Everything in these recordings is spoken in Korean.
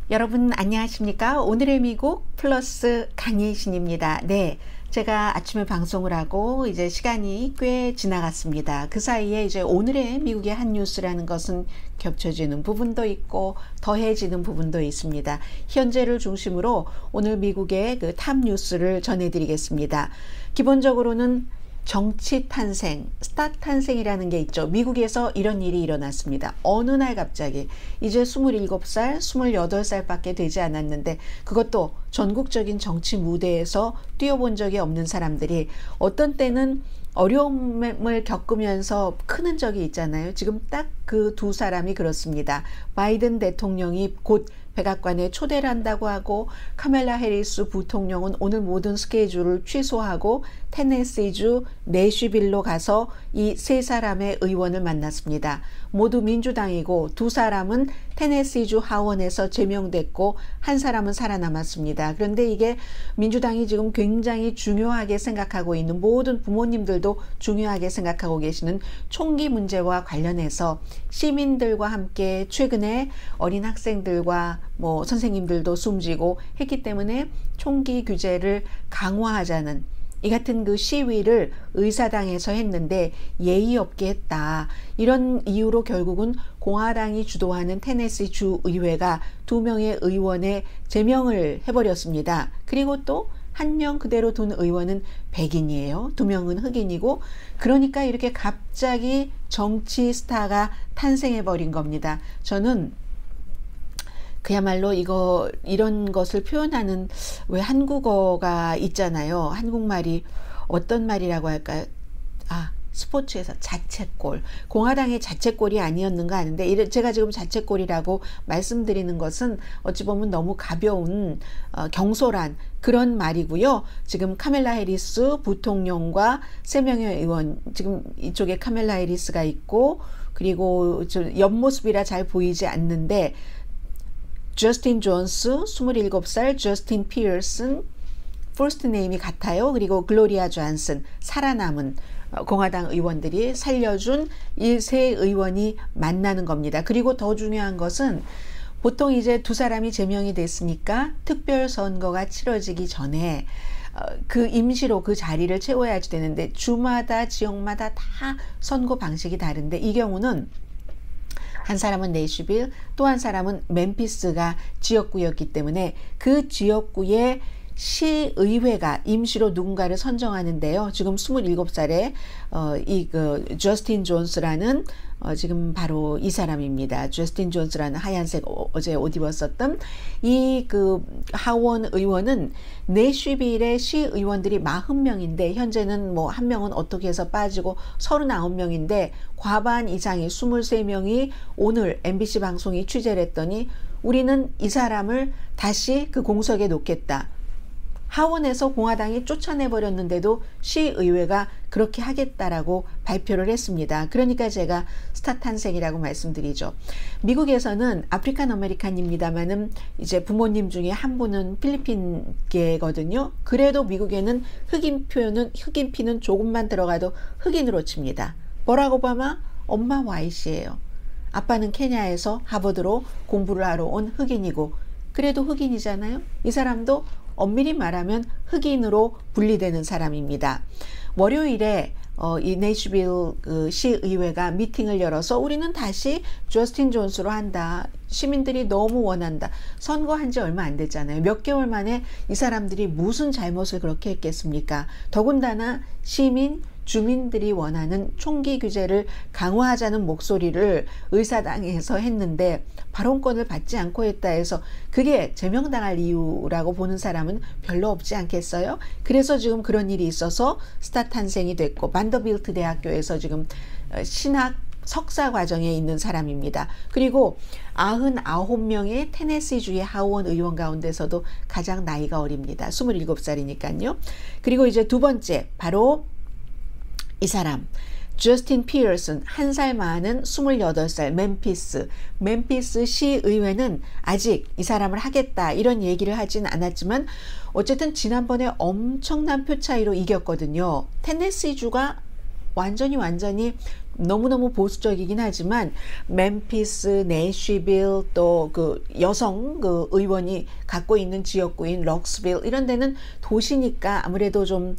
여러분 안녕하십니까? 오늘의 미국 플러스 강희신입니다. 네, 제가 아침에 방송을 하고 이제 시간이 꽤 지나갔습니다. 그 사이에 이제 오늘의 미국의 한 뉴스라는 것은 겹쳐지는 부분도 있고 더해지는 부분도 있습니다. 현재를 중심으로 오늘 미국의 그 탑 뉴스를 전해드리겠습니다. 기본적으로는 정치 탄생, 스타 탄생이라는 게 있죠. 미국에서 이런 일이 일어났습니다. 어느 날 갑자기 이제 27살, 28살밖에 되지 않았는데 그것도 전국적인 정치 무대에서 뛰어본 적이 없는 사람들이 어떤 때는 어려움을 겪으면서 큰 흔적이 있잖아요. 지금 딱 그 두 사람이 그렇습니다. 바이든 대통령이 곧 백악관에 초대를 한다고 하고 카멜라 해리스 부통령은 오늘 모든 스케줄을 취소하고 테네시주 내쉬빌로 가서 이 세 사람의 의원을 만났습니다. 모두 민주당이고 두 사람은 테네시주 하원에서 제명됐고 한 사람은 살아남았습니다. 그런데 이게 민주당이 지금 굉장히 중요하게 생각하고 있는, 모든 부모님들도 중요하게 생각하고 계시는 총기 문제와 관련해서 시민들과 함께 최근에 어린 학생들과 뭐 선생님들도 숨지고 했기 때문에 총기 규제를 강화하자는 이 같은 그 시위를 의사당에서 했는데 예의 없게 했다. 이런 이유로 결국은 공화당이 주도하는 테네시 주 의회가 2명의 의원에 제명을 해버렸습니다. 그리고 또 한 명 그대로 둔 의원은 백인이에요. 2명은 흑인이고, 그러니까 이렇게 갑자기 정치 스타가 탄생해버린 겁니다. 저는 그야말로 이런 것을 표현하는 왜 한국어가 있잖아요. 한국말이 어떤 말이라고 할까요? 스포츠에서 자책골. 공화당의 자책골이 아니었는가 하는데, 제가 지금 자책골이라고 말씀드리는 것은 어찌 보면 너무 가벼운 경솔한 그런 말이고요. 지금 카멜라 해리스 부통령과 3명의 의원, 지금 이쪽에 카멜라 해리스가 있고, 그리고 옆모습이라 잘 보이지 않는데 저스틴 존스 27살, 저스틴 피어슨 퍼스트 네임이 같아요. 그리고 글로리아 존슨, 살아남은 공화당 의원들이 살려준 이 세 의원이 만나는 겁니다. 그리고 더 중요한 것은 보통 이제 두 사람이 제명이 됐으니까 특별 선거가 치러지기 전에 그 임시로 그 자리를 채워야지 되는데 주마다 지역마다 다 선거 방식이 다른데 이 경우는 한 사람은 내쉬빌, 또 한 사람은 멤피스가 지역구였기 때문에 그 지역구의 시의회가 임시로 누군가를 선정하는데요. 지금 27살에 저스틴 존스라는 지금 바로 이 사람입니다. 저스틴 존스라는 하얀색 어제 옷 입었었던 이 그 하원 의원은 내쉬빌의 시의원들이 40명인데 현재는 뭐 한 명은 어떻게 해서 빠지고 39명인데 과반 이상이 23명이 오늘 MBC 방송이 취재를 했더니 우리는 이 사람을 다시 그 공석에 놓겠다. 하원에서 공화당이 쫓아내버렸는데도 시의회가 그렇게 하겠다라고 발표를 했습니다. 그러니까 제가 스타 탄생이라고 말씀드리죠. 미국에서는 아프리칸 아메리칸입니다만은 이제 부모님 중에 한 분은 필리핀계거든요. 그래도 미국에는 흑인 피는 조금만 들어가도 흑인으로 칩니다. 버락 오바마 엄마 와이시예요. 아빠는 케냐에서 하버드로 공부를 하러 온 흑인이고, 그래도 흑인이잖아요. 이 사람도 엄밀히 말하면 흑인으로 분리되는 사람입니다. 월요일에 이 내쉬빌 시의회가 미팅을 열어서 우리는 다시 저스틴 존스로 한다. 시민들이 너무 원한다. 선거한 지 얼마 안 됐잖아요. 몇 개월 만에 이 사람들이 무슨 잘못을 그렇게 했겠습니까? 더군다나 주민들이 원하는 총기 규제를 강화하자는 목소리를 의사당에서 했는데 발언권을 받지 않고 했다 해서 그게 제명당할 이유라고 보는 사람은 별로 없지 않겠어요? 그래서 지금 그런 일이 있어서 스타 탄생이 됐고, 반더빌트 대학교에서 지금 신학 석사 과정에 있는 사람입니다. 그리고 99명의 테네시주의 하원 의원 가운데서도 가장 나이가 어립니다. 27살이니까요. 그리고 이제 두 번째, 바로 이 사람 저스틴 피어슨, 한 살 많은 28살 멤피스 시의회는 아직 이 사람을 하겠다 이런 얘기를 하진 않았지만 어쨌든 지난번에 엄청난 표 차이로 이겼거든요. 테네시주가 완전히 너무너무 보수적이긴 하지만 멤피스, 내쉬빌 또 그 여성 그 의원이 갖고 있는 지역구인 럭스빌 이런 데는 도시니까 아무래도 좀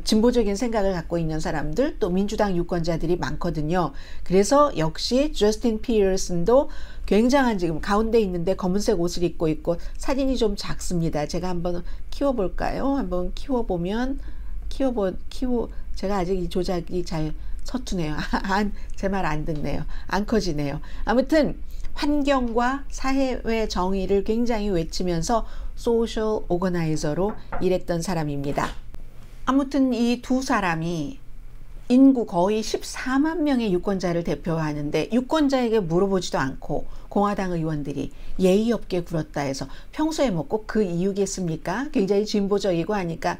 진보적인 생각을 갖고 있는 사람들 또 민주당 유권자들이 많거든요. 그래서 역시 저스틴 피어슨도 굉장한 지금 가운데 있는데 검은색 옷을 입고 있고 사진이 좀 작습니다. 제가 한번 키워볼까요? 한번 키워보면 제가 아직 이 조작이 잘 서투네요. 제 말 안 듣네요. 안 커지네요. 아무튼 환경과 사회의 정의를 굉장히 외치면서 소셜 오거나이저로 일했던 사람입니다. 아무튼 이 두 사람이 인구 거의 14만 명의 유권자를 대표하는데 유권자에게 물어보지도 않고 공화당 의원들이 예의 없게 굴었다 해서 평소에 뭐 꼭 그 이유겠습니까? 굉장히 진보적이고 하니까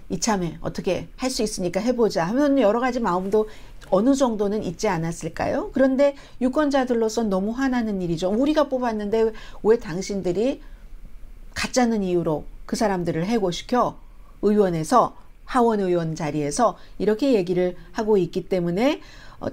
이참에 어떻게 할 수 있으니까 해보자 하면 여러 가지 마음도 어느 정도는 있지 않았을까요? 그런데 유권자들로서 너무 화나는 일이죠. 우리가 뽑았는데 왜 당신들이 가짜는 이유로 그 사람들을 해고시켜 의원에서 하원 의원 자리에서 이렇게 얘기를 하고 있기 때문에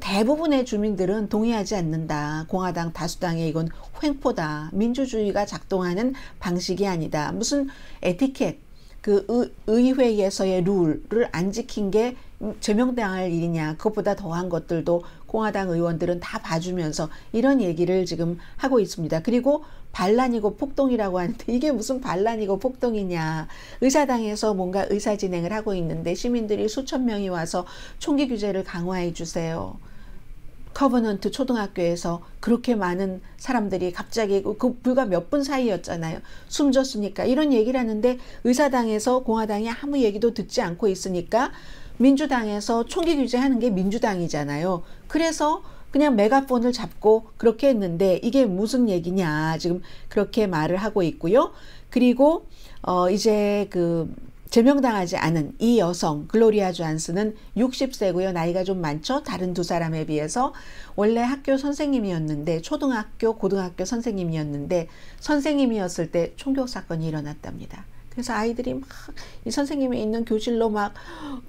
대부분의 주민들은 동의하지 않는다. 공화당 다수당의 이건 횡포다. 민주주의가 작동하는 방식이 아니다. 무슨 에티켓 그 의회에서의 룰을 안 지킨 게 제명당할 일이냐. 그것보다 더한 것들도 공화당 의원들은 다 봐주면서 이런 얘기를 지금 하고 있습니다. 그리고 반란이고 폭동이라고 하는데 이게 무슨 반란이고 폭동이냐. 의사당에서 뭔가 의사 진행을 하고 있는데 시민들이 수천 명이 와서 총기 규제를 강화해 주세요. 커버넌트 초등학교에서 그렇게 많은 사람들이 갑자기 그 불과 몇 분 사이였잖아요. 숨졌으니까 이런 얘기를 하는데 의사당에서 공화당이 아무 얘기도 듣지 않고 있으니까 민주당에서 총기 규제하는 게 민주당이잖아요. 그래서 그냥 메가폰을 잡고 그렇게 했는데 이게 무슨 얘기냐 지금 그렇게 말을 하고 있고요. 그리고 이제 그 제명당하지 않은 이 여성 글로리아 존슨은 60세고요. 나이가 좀 많죠. 다른 두 사람에 비해서. 원래 학교 선생님이었는데 초등학교 고등학교 선생님이었는데 선생님이었을 때 총격 사건이 일어났답니다. 그래서 아이들이 막 이 선생님이 있는 교실로 막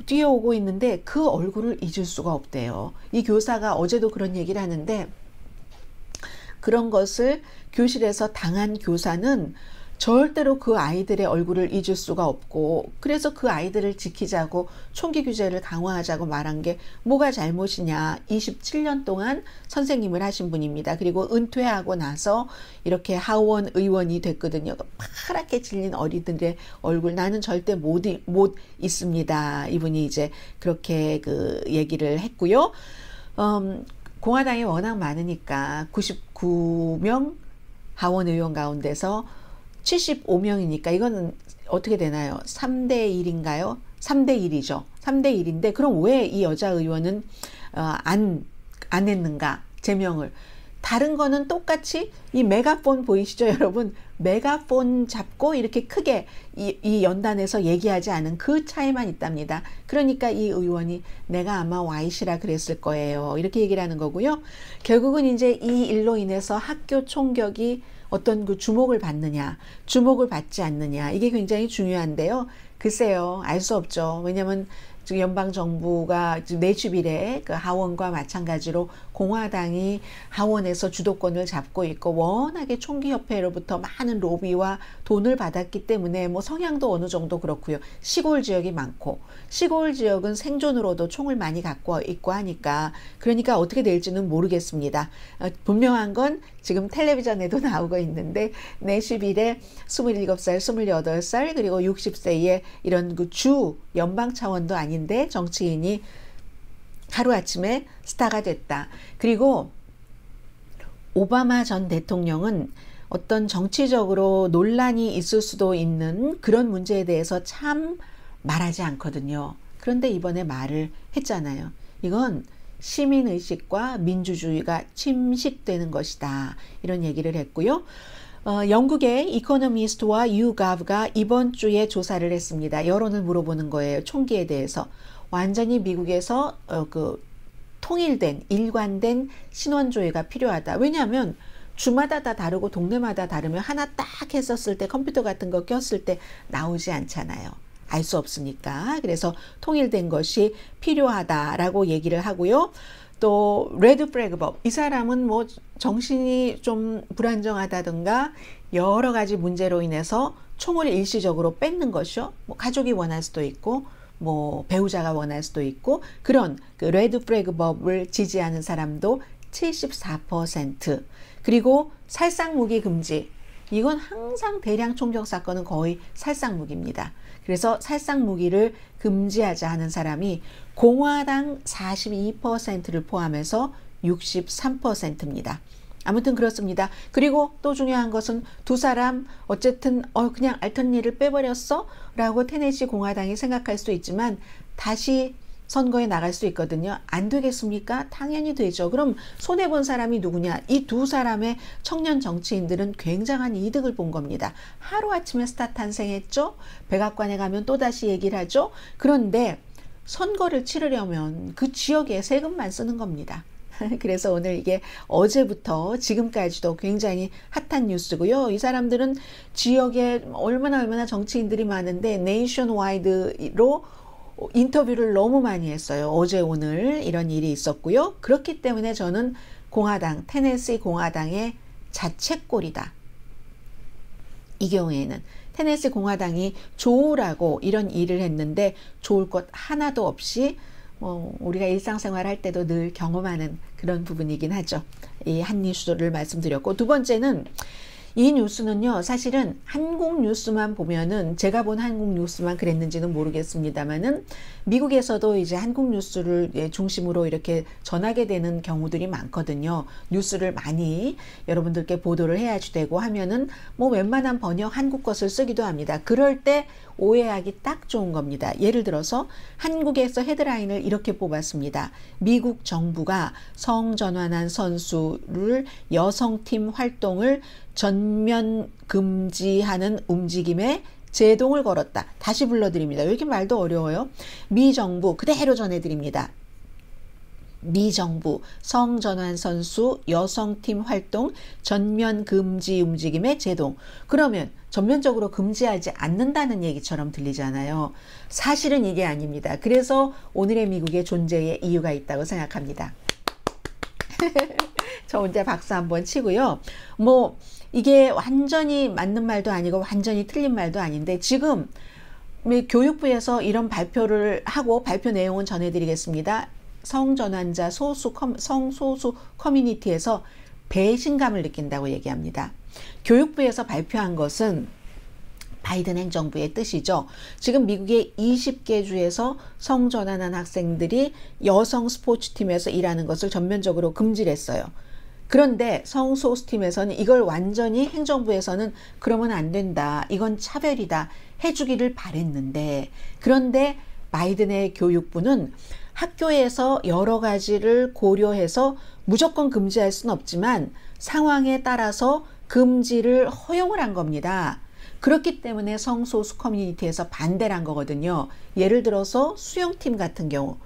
뛰어오고 있는데 그 얼굴을 잊을 수가 없대요. 이 교사가 어제도 그런 얘기를 하는데 그런 것을 교실에서 당한 교사는 절대로 그 아이들의 얼굴을 잊을 수가 없고 그래서 그 아이들을 지키자고 총기 규제를 강화하자고 말한 게 뭐가 잘못이냐. 27년 동안 선생님을 하신 분입니다. 그리고 은퇴하고 나서 이렇게 하원 의원이 됐거든요. 파랗게 질린 어린이들의 얼굴 나는 절대 못 잊습니다. 이분이 이제 그렇게 그 얘기를 했고요. 공화당이 워낙 많으니까 99명 하원 의원 가운데서 75명이니까 이거는 어떻게 되나요? 3대 1인가요? 3대 1이죠. 3대 1인데 그럼 왜 이 여자 의원은 안 했는가? 제명을. 다른 거는 똑같이 이 메가폰 보이시죠 여러분? 메가폰 잡고 이렇게 크게 이 연단에서 얘기하지 않은 그 차이만 있답니다. 그러니까 이 의원이 내가 아마 와이시라 그랬을 거예요. 이렇게 얘기를 하는 거고요. 결국은 이제 이 일로 인해서 학교 총격이 어떤 그 주목을 받느냐, 주목을 받지 않느냐 이게 굉장히 중요한데요. 글쎄요, 알 수 없죠. 왜냐하면 지금 연방 정부가 내주빌에 그 하원과 마찬가지로 공화당이 하원에서 주도권을 잡고 있고 워낙에 총기협회로부터 많은 로비와 돈을 받았기 때문에 뭐 성향도 어느 정도 그렇고요. 시골 지역이 많고 시골 지역은 생존으로도 총을 많이 갖고 있고 하니까 그러니까 어떻게 될지는 모르겠습니다. 분명한 건 지금 텔레비전에도 나오고 있는데 내슈빌에 27살, 28살 그리고 60세의 이런 그 주 연방 차원도 아닌데 정치인이 하루아침에 스타가 됐다. 그리고 오바마 전 대통령은 어떤 정치적으로 논란이 있을 수도 있는 그런 문제에 대해서 참 말하지 않거든요. 그런데 이번에 말을 했잖아요. 이건 시민의식과 민주주의가 침식되는 것이다. 이런 얘기를 했고요. 영국의 이코노미스트와 유가브가 이번 주에 조사를 했습니다. 여론을 물어보는 거예요. 총기에 대해서. 완전히 미국에서 통일된 일관된 신원조회가 필요하다. 왜냐하면 주마다 다 다르고 동네마다 다르면 하나 딱 했었을 때 컴퓨터 같은 거 꼈을 때 나오지 않잖아요. 알 수 없으니까. 그래서 통일된 것이 필요하다라고 얘기를 하고요. 또 레드 플래그 법, 이 사람은 뭐 정신이 좀 불안정하다든가 여러 가지 문제로 인해서 총을 일시적으로 뺏는 것이요. 뭐 가족이 원할 수도 있고 뭐 배우자가 원할 수도 있고, 그런 그 레드 플래그 법을 지지하는 사람도 74%. 그리고 살상무기 금지, 이건 항상 대량 총격 사건은 거의 살상무기입니다. 그래서 살상무기를 금지하자 하는 사람이 공화당 42%를 포함해서 63%입니다. 아무튼 그렇습니다. 그리고 또 중요한 것은 두 사람 어쨌든 그냥 알턴리를 빼버렸어? 라고 테네시 공화당이 생각할 수도 있지만 다시 선거에 나갈 수 있거든요. 안 되겠습니까? 당연히 되죠. 그럼 손해본 사람이 누구냐? 이 두 사람의 청년 정치인들은 굉장한 이득을 본 겁니다. 하루아침에 스타 탄생했죠. 백악관에 가면 또다시 얘기를 하죠. 그런데 선거를 치르려면 그 지역에 세금만 쓰는 겁니다. 그래서 오늘 이게 어제부터 지금까지도 굉장히 핫한 뉴스고요. 이 사람들은 지역에 얼마나 정치인들이 많은데 네이션와이드로 인터뷰를 너무 많이 했어요. 어제 오늘 이런 일이 있었고요. 그렇기 때문에 저는 공화당, 테네시 공화당의 자책골이다. 이 경우에는 테네시 공화당이 좋으라고 이런 일을 했는데 좋을 것 하나도 없이 우리가 일상생활 할 때도 늘 경험하는 그런 부분이긴 하죠. 이 한 뉴스를 말씀드렸고, 두 번째는 이 뉴스는요, 사실은 한국 뉴스만 보면은, 제가 본 한국 뉴스만 그랬는지는 모르겠습니다만은 미국에서도 이제 한국 뉴스를 중심으로 이렇게 전하게 되는 경우들이 많거든요. 뉴스를 많이 여러분들께 보도를 해야지 되고 하면은 뭐 웬만한 번역 한국 것을 쓰기도 합니다. 그럴 때 오해하기 딱 좋은 겁니다. 예를 들어서 한국에서 헤드라인을 이렇게 뽑았습니다. 미국 정부가 성전환한 선수를 여성팀 활동을 전면 금지하는 움직임에 제동을 걸었다. 다시 불러드립니다. 왜 이렇게 말도 어려워요? 미 정부 그대로 전해드립니다. 미 정부 성전환 선수 여성팀 활동 전면 금지 움직임의 제동. 그러면 전면적으로 금지하지 않는다는 얘기처럼 들리잖아요. 사실은 이게 아닙니다. 그래서 오늘의 미국의 존재에 이유가 있다고 생각합니다. 저 혼자 박수 한번 치고요. 뭐 이게 완전히 맞는 말도 아니고 완전히 틀린 말도 아닌데, 지금 교육부에서 이런 발표를 하고, 발표 내용은 전해드리겠습니다. 성전환자 성소수 커뮤니티에서 배신감을 느낀다고 얘기합니다. 교육부에서 발표한 것은 바이든 행정부의 뜻이죠. 지금 미국의 20개 주에서 성전환한 학생들이 여성 스포츠팀에서 일하는 것을 전면적으로 금지를 했어요. 그런데 성소수팀에서는 이걸 완전히 행정부에서는 그러면 안 된다, 이건 차별이다 해주기를 바랬는데, 그런데 바이든의 교육부는 학교에서 여러 가지를 고려해서 무조건 금지할 수는 없지만 상황에 따라서 금지를 허용을 한 겁니다. 그렇기 때문에 성소수 커뮤니티에서 반대를 한 거거든요. 예를 들어서 수영팀 같은 경우,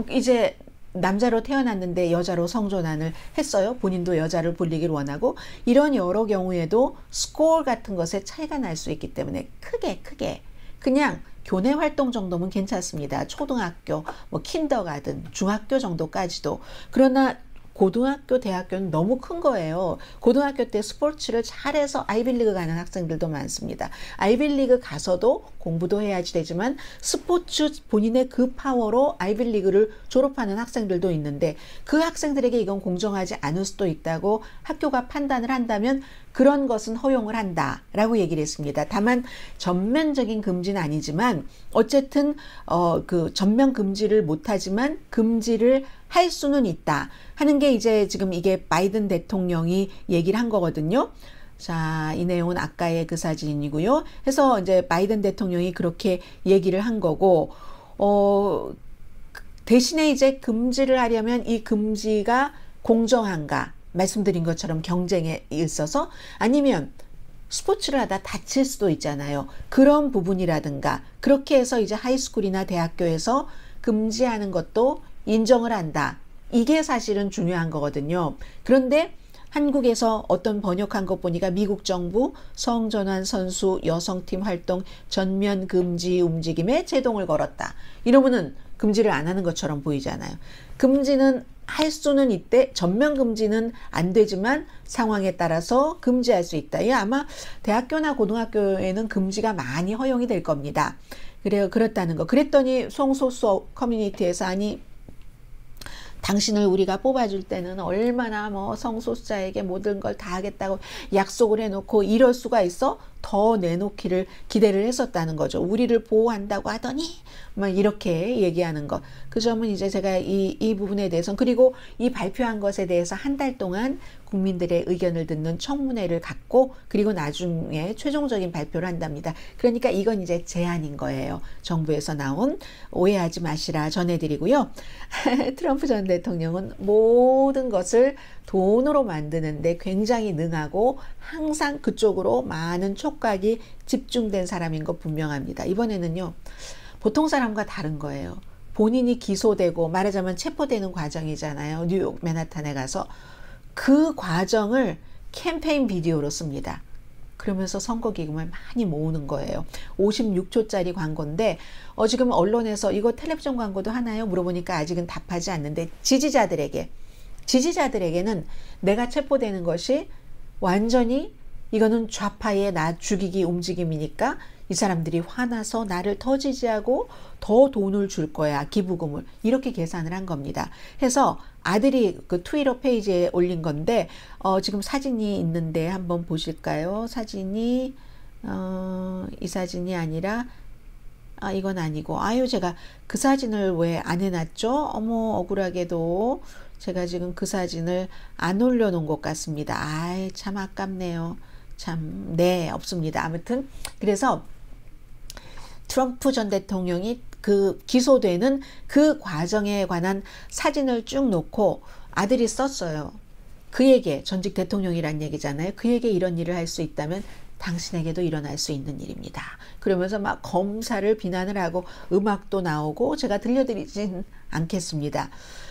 이제 남자로 태어났는데 여자로 성전환을 했어요. 본인도 여자를 불리길 원하고, 이런 여러 경우에도 스코어 같은 것에 차이가 날 수 있기 때문에 크게 그냥 교내 활동 정도면 괜찮습니다. 초등학교, 뭐 킨더가든, 중학교 정도까지도. 그러나 고등학교, 대학교는 너무 큰 거예요. 고등학교 때 스포츠를 잘해서 아이빌리그 가는 학생들도 많습니다. 아이빌리그 가서도 공부도 해야지 되지만 스포츠 본인의 그 파워로 아이빌리그를 졸업하는 학생들도 있는데, 그 학생들에게 이건 공정하지 않을 수도 있다고 학교가 판단을 한다면 그런 것은 허용을 한다라고 얘기를 했습니다. 다만 전면적인 금지는 아니지만 어쨌든 그 전면 금지를 못하지만 금지를 할 수는 있다 하는 게 이제 지금 이게 바이든 대통령이 얘기를 한 거거든요. 자, 이 내용은 아까의 그 사진이고요. 해서 이제 바이든 대통령이 그렇게 얘기를 한 거고, 대신에 이제 금지를 하려면 이 금지가 공정한가? 말씀드린 것처럼 경쟁에 있어서, 아니면 스포츠를 하다 다칠 수도 있잖아요. 그런 부분이라든가, 그렇게 해서 이제 하이스쿨이나 대학교에서 금지하는 것도 인정을 한다. 이게 사실은 중요한 거거든요. 그런데 한국에서 어떤 번역한 것 보니까 미국 정부 성전환 선수 여성팀 활동 전면 금지 움직임에 제동을 걸었다. 이러면은 금지를 안 하는 것처럼 보이잖아요. 금지는 할 수는 있대. 전면 금지는 안 되지만 상황에 따라서 금지할 수 있다. 이 아마 대학교나 고등학교에는 금지가 많이 허용이 될 겁니다. 그래요. 그렇다는 거. 그랬더니 성소수 커뮤니티에서 아니 당신을 우리가 뽑아줄 때는 얼마나 뭐 성소수자에게 모든 걸 다 하겠다고 약속을 해놓고 이럴 수가 있어? 더 내놓기를 기대를 했었다는 거죠. 우리를 보호한다고 하더니 막 이렇게 얘기하는 것. 그 점은 이제 제가 이 부분에 대해서 그리고 이 발표한 것에 대해서 한 달 동안 국민들의 의견을 듣는 청문회를 갖고 그리고 나중에 최종적인 발표를 한답니다. 그러니까 이건 이제 제안인 거예요. 정부에서 나온 오해하지 마시라 전해드리고요. 트럼프 전 대통령은 모든 것을 돈으로 만드는데 굉장히 능하고 항상 그쪽으로 많은 촉각이 집중된 사람인 것 분명합니다. 이번에는요. 보통 사람과 다른 거예요. 본인이 기소되고 말하자면 체포되는 과정이잖아요. 뉴욕 맨하탄에 가서 그 과정을 캠페인 비디오로 씁니다. 그러면서 선거 기금을 많이 모으는 거예요. 56초짜리 광고인데 지금 언론에서 이거 텔레비전 광고도 하나요? 물어보니까 아직은 답하지 않는데 지지자들에게는 내가 체포되는 것이 완전히 이거는 좌파의 나 죽이기 움직임이니까 이 사람들이 화나서 나를 더 지지하고 더 돈을 줄 거야. 기부금을. 이렇게 계산을 한 겁니다. 해서 아들이 그 트위터 페이지에 올린 건데 지금 사진이 있는데 한번 보실까요? 사진이 이 사진이 아니라 이건 아니고 제가 그 사진을 왜 안 해놨죠? 어머 억울하게도 제가 지금 그 사진을 안 올려놓은 것 같습니다. 참 아깝네요. 참 네 없습니다. 아무튼 그래서 트럼프 전 대통령이 그 기소되는 그 과정에 관한 사진을 쭉 놓고 아들이 썼어요. 그에게 전직 대통령이란 얘기잖아요. 그에게 이런 일을 할 수 있다면 당신에게도 일어날 수 있는 일입니다. 그러면서 막 검사를 비난을 하고 음악도 나오고 제가 들려드리진 않겠습니다.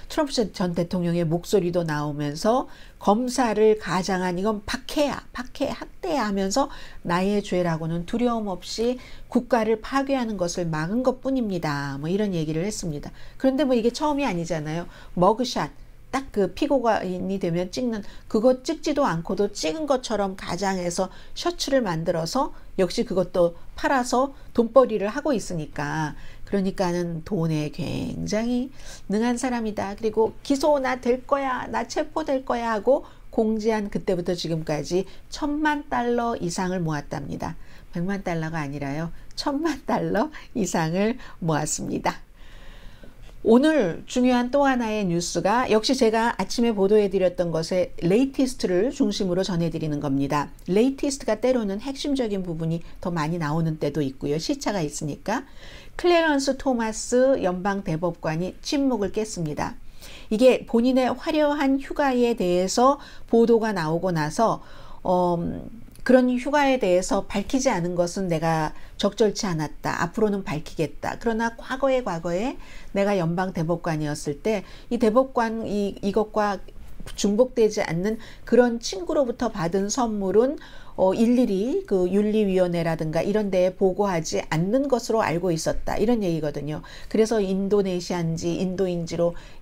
트럼프 전 대통령의 목소리도 나오면서 검사를 가장한 이건 박해야, 학대야 하면서 나의 죄라고는 두려움 없이 국가를 파괴하는 것을 막은 것 뿐입니다. 뭐 이런 얘기를 했습니다. 그런데 뭐 이게 처음이 아니잖아요. 머그샷. 딱 그 피고인이 되면 찍는 그거 찍지도 않고도 찍은 것처럼 가장해서 셔츠를 만들어서 역시 그것도 팔아서 돈벌이를 하고 있으니까 그러니까는 돈에 굉장히 능한 사람이다. 그리고 기소 나 될 거야. 나 체포될 거야 하고 공지한 그때부터 지금까지 $10,000,000 이상을 모았답니다. $1,000,000가 아니라요. $10,000,000 이상을 모았습니다. 오늘 중요한 또 하나의 뉴스가 역시 제가 아침에 보도해드렸던 것의 레이티스트를 중심으로 전해드리는 겁니다. 레이티스트가 때로는 핵심적인 부분이 더 많이 나오는 때도 있고요. 시차가 있으니까. 클래런스 토마스 연방대법관이 침묵을 깼습니다. 이게 본인의 화려한 휴가에 대해서 보도가 나오고 나서 그런 휴가에 대해서 밝히지 않은 것은 내가 적절치 않았다. 앞으로는 밝히겠다. 그러나 과거에 내가 연방대법관이었을 때 이 대법관 이것과 중복되지 않는 그런 친구로부터 받은 선물은 일일이 그 윤리위원회라든가 이런 데에 보고하지 않는 것으로 알고 있었다. 이런 얘기거든요. 그래서 인도네시아인지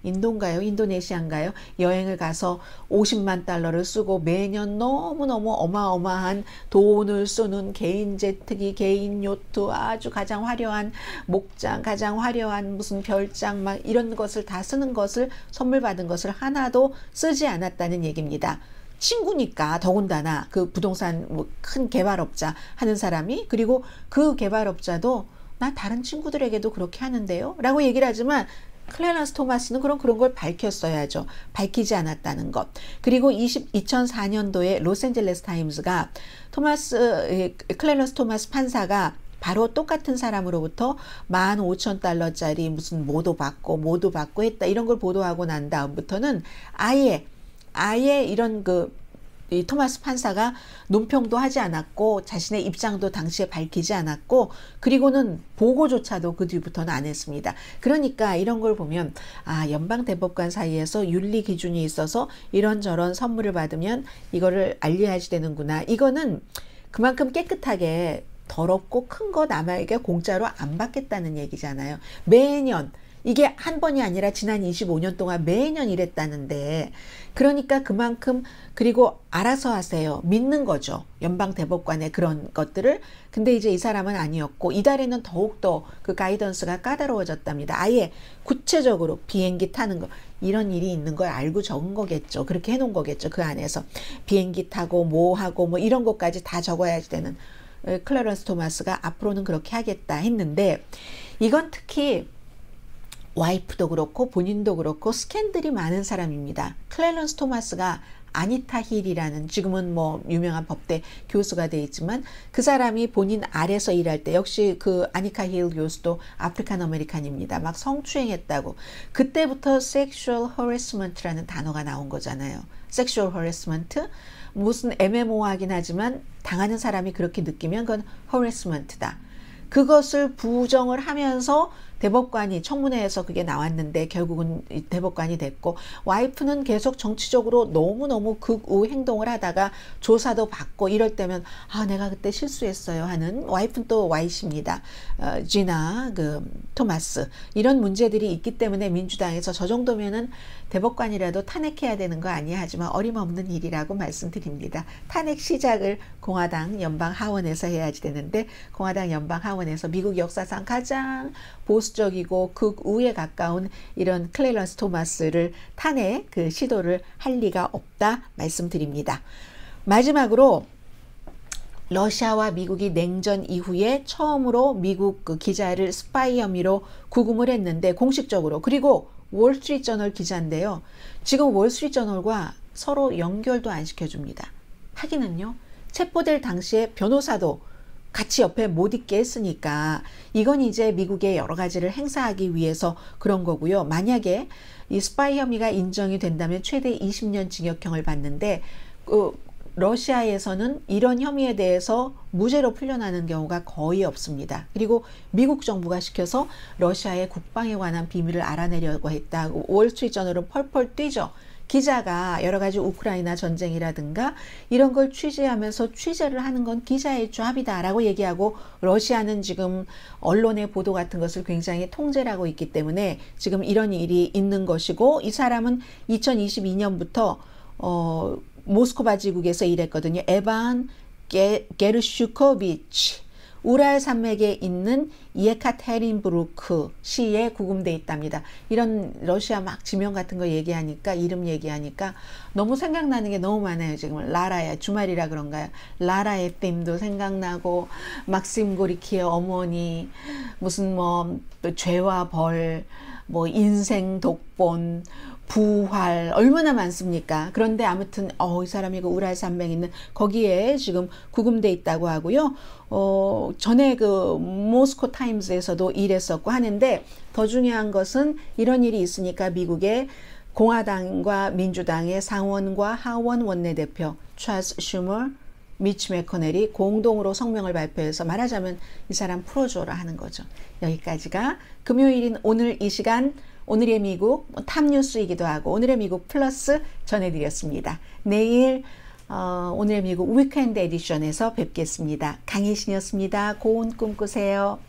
인도네시아인가요? 여행을 가서 $500,000를 쓰고 매년 너무너무 어마어마한 돈을 쏘는 개인 제트기, 개인 요트, 아주 가장 화려한 목장, 가장 화려한 무슨 별장 막 이런 것을 다 쓰는 것을 선물 받은 것을 하나도 쓰지 않았다는 얘기입니다. 친구니까 더군다나 그 부동산 큰 개발업자 하는 사람이 그리고 그 개발업자도 나 다른 친구들에게도 그렇게 하는데요 라고 얘기를 하지만 클래런스 토마스는 그런 걸 밝혔어야죠. 밝히지 않았다는 것. 그리고 2004년도에 로스앤젤레스 타임스가 클래런스 토마스 판사가 바로 똑같은 사람으로부터 $15,000짜리 무슨 모도 받고 했다 이런 걸 보도하고 난 다음부터는 아예 이런 그 이 토마스 판사가 논평도 하지 않았고 자신의 입장도 당시에 밝히지 않았고 그리고는 보고조차도 그 뒤부터는 안 했습니다. 그러니까 이런 걸 보면 연방대법관 사이에서 윤리 기준이 있어서 이런저런 선물을 받으면 이거를 알려야지 되는구나. 이거는 그만큼 깨끗하게 더럽고 큰 거 남에게 공짜로 안 받겠다는 얘기잖아요. 매년 이게 한 번이 아니라 지난 25년 동안 매년 이랬다는데 그러니까 그만큼 그리고 알아서 하세요. 믿는 거죠. 연방대법관의 그런 것들을. 근데 이제 이 사람은 아니었고 이달에는 더욱더 그 가이던스가 까다로워졌답니다. 아예 구체적으로 비행기 타는 거 이런 일이 있는 걸 알고 적은 거겠죠. 그렇게 해놓은 거겠죠. 그 안에서 비행기 타고 뭐 하고 뭐 이런 것까지 다 적어야지 되는 클래런스 토마스가 앞으로는 그렇게 하겠다 했는데 이건 특히 와이프도 그렇고 본인도 그렇고 스캔들이 많은 사람입니다. 클래런스 토마스가 아니타 힐이라는 지금은 뭐 유명한 법대 교수가 돼 있지만 그 사람이 본인 아래서 일할 때 역시 그 아니카 힐 교수도 아프리칸 아메리칸입니다. 막 성추행했다고. 그때부터 섹슈얼 허레스먼트라는 단어가 나온 거잖아요. 섹슈얼 허레스먼트 무슨 애매모호하긴 하지만 당하는 사람이 그렇게 느끼면 그건 허레스먼트다. 그것을 부정을 하면서 대법관이 청문회에서 그게 나왔는데 결국은 대법관이 됐고 와이프는 계속 정치적으로 너무너무 극우 행동을 하다가 조사도 받고 이럴 때면 내가 그때 실수했어요 하는 와이프는 또 와이십니다. 지나 토마스 이런 문제들이 있기 때문에 민주당에서 저 정도면은 대법관이라도 탄핵해야 되는 거 아니야 하지만 어림없는 일이라고 말씀드립니다. 탄핵 시작을 공화당 연방 하원에서 해야지 되는데 공화당 연방 하원에서 미국 역사상 가장 보수적이고 극우에 가까운 이런 클래런스 토마스를 탄핵 그 시도를 할 리가 없다 말씀드립니다. 마지막으로 러시아와 미국이 냉전 이후에 처음으로 미국 그 기자를 스파이 혐의로 구금을 했는데 공식적으로 그리고 월스트리트저널 기자인데요. 지금 월스트리트저널과 서로 연결도 안 시켜줍니다. 하기는요. 체포될 당시에 변호사도 같이 옆에 못 있게 했으니까 이건 이제 미국의 여러 가지를 행사하기 위해서 그런 거고요. 만약에 이 스파이 혐의가 인정이 된다면 최대 20년 징역형을 받는데 러시아에서는 이런 혐의에 대해서 무죄로 풀려나는 경우가 거의 없습니다. 그리고 미국 정부가 시켜서 러시아의 국방에 관한 비밀을 알아내려고 했다고 월스트리트저널은 펄펄 뛰죠. 기자가 여러 가지 우크라이나 전쟁이라든가 이런 걸 취재하면서 취재를 하는 건 기자의 잡이다라고 얘기하고 러시아는 지금 언론의 보도 같은 것을 굉장히 통제를 하고 있기 때문에 지금 이런 일이 있는 것이고 이 사람은 2022년부터 모스크바 지국에서 일했거든요. 에반 게르슈코비치 우랄 산맥에 있는 예카테린부르크 시에 구금돼 있답니다. 이런 러시아 막 지명 같은 거 얘기하니까 이름 얘기하니까 너무 생각나는 게 너무 많아요. 지금 라라의 주말이라 그런가요? 라라의 빔도 생각나고 막심 고리키의 어머니 무슨 뭐 죄와 벌 뭐 인생 독본 부활 얼마나 많습니까? 그런데 아무튼 이 사람이 그 우랄 산맥 있는 거기에 지금 구금돼 있다고 하고요. 전에 그 모스코 타임즈에서도 일했었고 하는데 더 중요한 것은 이런 일이 있으니까 미국의 공화당과 민주당의 상원과 하원 원내대표 찰스 슈머 미치 매코넬이 공동으로 성명을 발표해서 말하자면 이 사람 풀어줘라 하는 거죠. 여기까지가 금요일인 오늘 이 시간 오늘의 미국 탑뉴스이기도 하고 오늘의 미국 플러스 전해드렸습니다. 내일 오늘의 미국 위켄드 에디션에서 뵙겠습니다. 강혜신이었습니다. 고운 꿈 꾸세요.